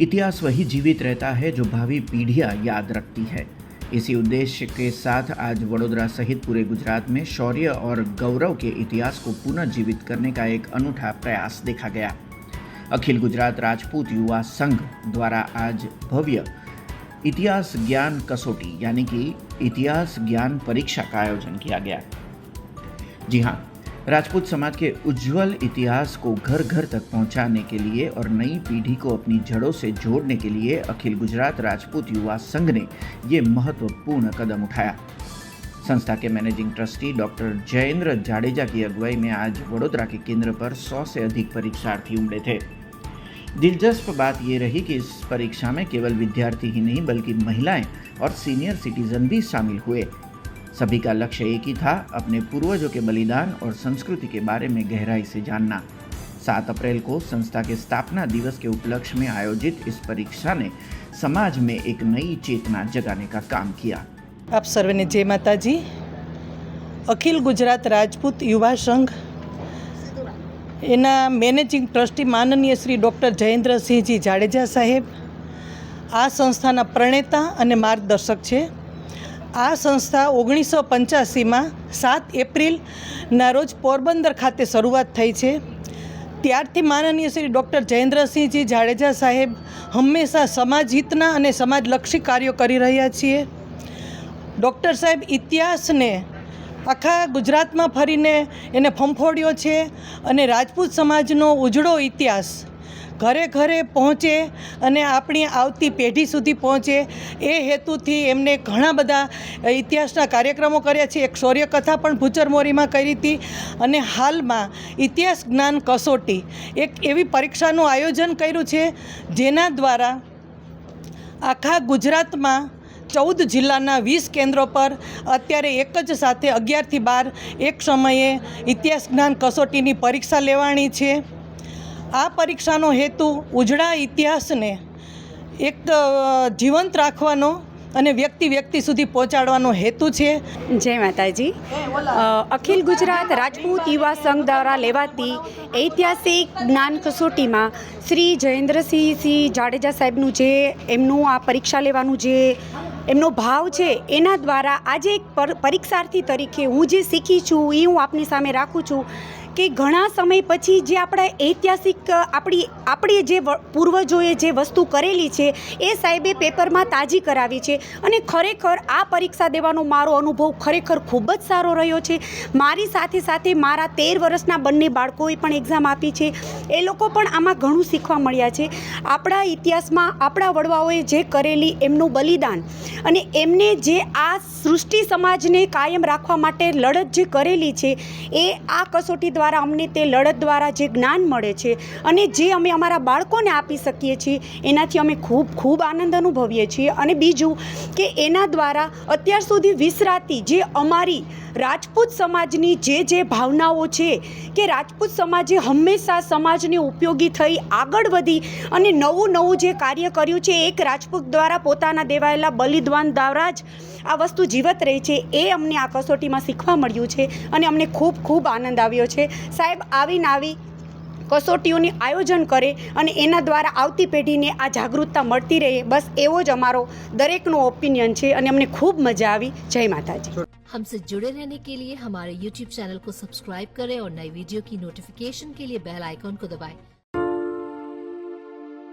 इतिहास वही जीवित रहता है जो भावी पीढ़ियां याद रखती है। इसी उद्देश्य के साथ आज वडोदरा सहित पूरे गुजरात में शौर्य और गौरव के इतिहास को पुनर्जीवित करने का एक अनूठा प्रयास देखा गया। अखिल गुजरात राजपूत युवा संघ द्वारा आज भव्य इतिहास ज्ञान कसौटी यानी कि इतिहास ज्ञान परीक्षा का आयोजन किया गया। जी हाँ, राजपूत समाज के उज्जवल इतिहास को घर घर तक पहुंचाने के लिए और नई पीढ़ी को अपनी जड़ों से जोड़ने के लिए अखिल गुजरात राजपूत युवा संघ ने ये महत्वपूर्ण कदम उठाया। संस्था के managing trustee doctor Jayendra Jadeja की अगुवाई में आज वडोदरा के केंद्र पर 100 से अधिक परीक्षार्थी उमड़े थे। दिलचस्प बात यह रही कि इस परीक्षा में केवल विद्यार्थी ही नहीं बल्कि महिलाएं और सीनियर सिटीजन भी शामिल हुए। सभी का लक्ष्य एक ही था, अपने पूर्वजों के बलिदान और संस्कृति के बारे में गहराई से जानना। 7 अप्रैल को संस्था के स्थापना दिवस के उपलक्ष्य में आयोजित इस परीक्षा ने समाज में एक नई चेतना जगाने का काम किया। आप सर्वेने जय माताजी। अखिल गुजरात राजपूत युवा संघ एना मैनेजिंग ट्रस्टी माननीय श्री डॉक्टर जयेन्द्रसिंहजी जाडेजा साहेब आ संस्थाना प्रणेता अने मार्गदर्शक छे। आ संस्था 1985 में 7 एप्रिलना रोज पोरबंदर खाते शुरुआत थई छे। त्यारथी माननीय श्री डॉक्टर जयेन्द्रसिंहजी जाडेजा साहेब हमेशा समाज हितना अने समाजलक्षी कार्यों करी रह्या छीए। डॉक्टर साहेब इतिहास ने आखा गुजरात में फरीने एने फंफोड़्यो छे अने राजपूत समाजनो उजळो इतिहास घरे घरे पहुँचे अने आपणी आवती पेढ़ी सुधी पहुँचे ए हेतुथी एमने घणा बधा इतिहासना कार्यक्रमों कर्या छे। एक शौर्य कथा पण भूचरमोरीमां करी हती अने हालमां इतिहास ज्ञान कसोटी एक एवी परीक्षानुं आयोजन कर्युं छे जेना द्वारा आखा गुजरातमां 14 जिल्लाना 20 केन्द्रों पर अत्यारे एक ज साथे 11 થી 12 एक समये इतिहास ज्ञान कसोटीनी परीक्षा लेवानी छे। आ परीक्षानो हेतु उजड़ा इतिहास ने एक जीवंत राखवानो अने व्यक्ति सुधी पहोंचाडवानो हेतु छे। जय माताजी। अखिल गुजरात राजपूत युवा संघ द्वारा लेवाती ऐतिहासिक ज्ञान कसोटी में श्री जयेन्द्रसिंह जाडेजा साहेबनु जे एमनु आ परीक्षा लेवानुं जे एमनो भाव छे एना द्वारा आज एक परीक्षार्थी तरीके हूँ जे सीखी छूँ ए हूँ आपनी सामे राखूँ छूँ कि घणा समय पछी जे आपणे ऐतिहासिक आपणी जे पूर्वजोए जे वस्तु करेली छे ए साहेबे पेपरमां ताजी करावी छे अने खरेखर आ परीक्षा देवानो मारो अनुभव खरेखर खूब ज सारो रह्यो छे। मारी साथे साथे मारा 13 वर्षना बंने बाळकोए पण एक्जाम आपी छे। ए लोको पण आमां घणुं शीखवा मळ्या छे। आपणा इतिहासमां आपणा वडवाओए जे करेली एमनुं बलिदान अने एमने जे आ सृष्टि समाजने कायम राखवा माटे लड़त जे करेली छे ए आ कसोटी द्वारा अमने ते लड़त द्वारा जे ज्ञान मळे छे अने जे अमे अमारा बाळकोने आपी सकीए छीए एनाथी अमे खूब खूब आनंद अनुभवीए छीए। अने बीजुं के एना द्वारा अत्यार सुधी विसराती जे अमारी राजपूत समाजनी जे भावनाओ छे कि राजपूत समाजे हमेशा समाजने उपयोगी थई आगळ वधी अने नवुं नवुं जे कार्य कर्युं छे एक राजपूत द्वारा पोताना देवायेला बलिदान द्वारा ज आ वस्तु जीवत रही छे ए अमने आ कसोटीमां शीखवा मळ्युं छे अने अमने खूब खूब आनंद आव्यो छे। साहेब आवीने आवी कसोटीओनी आयोजन करे अने एना द्वारा आवती पेढ़ीने आ जागृतता मळती रहे बस एवो ज अमारो दरेकनो ओपिनियन छे अने अमने खूब मजा आवी। जय माताजी। हमसे जुड़े रहने के लिए हमारे YouTube चैनल को सब्सक्राइब करें और नई वीडियो की नोटिफिकेशन के लिए बेल आइकॉन को दबाएं।